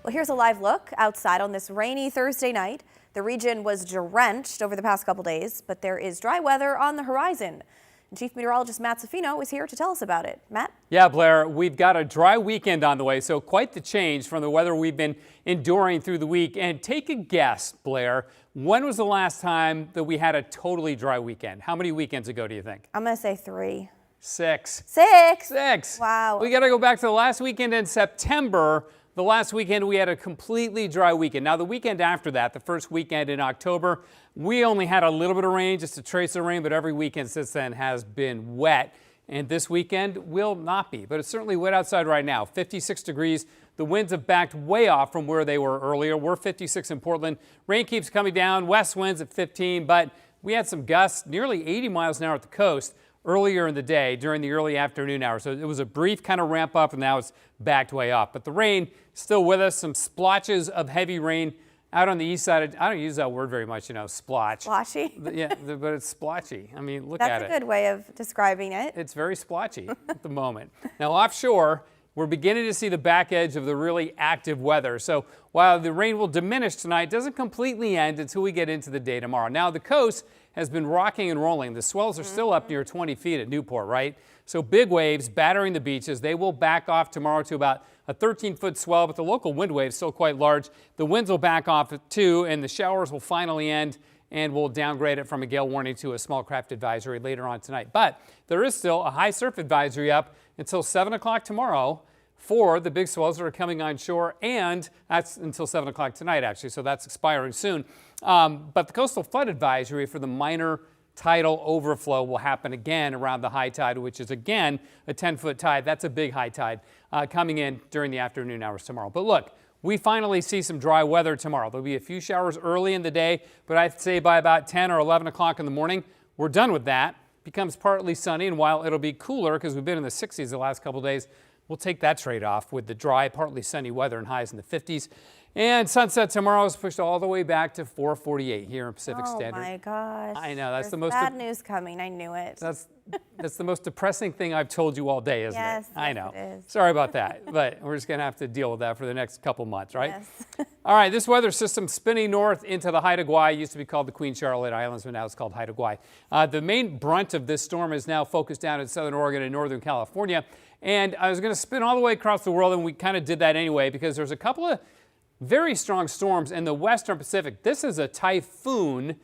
Well, here's a live look outside on this rainy Thursday night. The region was drenched over the past couple days, but there is dry weather on the horizon. And Chief Meteorologist Matt Zaffino is here to tell us about it. Matt? Yeah, Blair, we've got a dry weekend on the way, so quite the change from the weather we've been enduring through the week. And take a guess, Blair, when was the last time that we had a totally dry weekend? How many weekends ago do you think? I'm going to say 3. 6. 6? 6. Wow. We got to go back to the last weekend in September. The last weekend we had a completely dry weekend. Now the weekend after that, the first weekend in October, we only had a little bit of rain, just a trace of rain, but every weekend since then has been wet. And this weekend will not be, but it's certainly wet outside right now. 56 degrees. The winds have backed way off from where they were earlier. We're 56 in Portland. Rain keeps coming down. West winds at 15, but we had some gusts nearly 80 miles an hour at the coast earlier in the day during the early afternoon hours. So it was a brief kind of ramp up, and now it's backed way off. But the rain still with us. Some splotches of heavy rain out on the east side. I don't use that word very much, you know, splotch. Splotchy? Yeah, but it's splotchy. I mean, look at it. That's a good way of describing it. It's very splotchy at the moment. Now offshore, we're beginning to see the back edge of the really active weather. So while the rain will diminish tonight, it doesn't completely end until we get into the day tomorrow. Now the coast has been rocking and rolling. The swells are still up near 20 feet at Newport, right? So big waves battering the beaches. They will back off tomorrow to about a 13-foot swell, but the local wind wave is still quite large. The winds will back off too, and the showers will finally end, and we'll downgrade it from a gale warning to a small craft advisory later on tonight. But there is still a high surf advisory up until 7 o'clock tomorrow for the big swells that are coming on shore, and that's until 7 o'clock tonight, actually, so that's expiring soon. But the coastal flood advisory for the minor tidal overflow will happen again around the high tide, which is again a 10-foot tide. That's a big high tide coming in during the afternoon hours tomorrow. But look, we finally see some dry weather tomorrow. There'll be a few showers early in the day, but I'd say by about 10 or 11 o'clock in the morning, we're done with that. Becomes partly sunny, and while it'll be cooler because we've been in the 60s the last couple of days, we'll take that trade-off with the dry, partly sunny weather and highs in the 50s. And sunset tomorrow is pushed all the way back to 4:48 here in Pacific Standard. Oh my gosh. I know, that's the most bad news coming. I knew it. That's the most depressing thing I've told you all day, isn't yes, it? I yes, know. it is. Sorry about that, but we're just going to have to deal with that for the next couple months, right? Yes. All right, this weather system spinning north into the Haida Gwaii, used to be called the Queen Charlotte Islands, but now it's called Haida Gwaii. The main brunt of this storm is now focused down in southern Oregon and northern California. And I was going to spin all the way across the world, and we kind of did that anyway because there's a couple of very strong storms in the western Pacific. This is a typhoon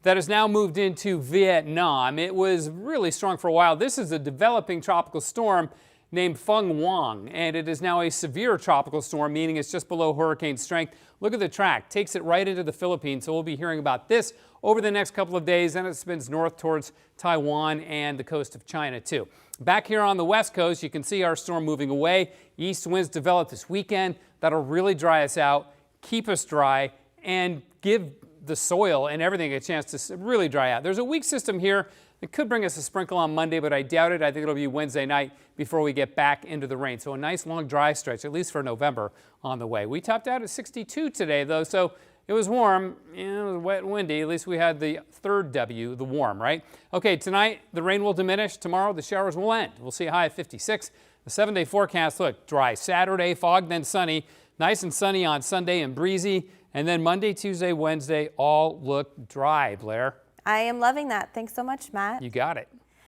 that has now moved into Vietnam. It was really strong for a while. This is a developing tropical storm named Phung Ngoan, and it is now a severe tropical storm, meaning it's just below hurricane strength. Look at the track, takes it right into the Philippines, so we'll be hearing about this over the next couple of days, and it spins north towards Taiwan and the coast of China too. Back here on the west coast, you can see our storm moving away. East winds develop this weekend. That'll really dry us out, keep us dry, and give the soil and everything a chance to really dry out. There's a weak system here that could bring us a sprinkle on Monday, but I doubt it. I think it'll be Wednesday night before we get back into the rain. So a nice long dry stretch, at least for November, on the way. We topped out at 62 today, though, so it was warm. You know, it was wet and windy. At least we had the third W, the warm, right? Okay, tonight the rain will diminish. Tomorrow the showers will end. We'll see a high of 56. The 7-day forecast, look, dry Saturday, fog, then sunny. Nice and sunny on Sunday and breezy. And then Monday, Tuesday, Wednesday all look dry, Blair. I am loving that. Thanks so much, Matt. You got it.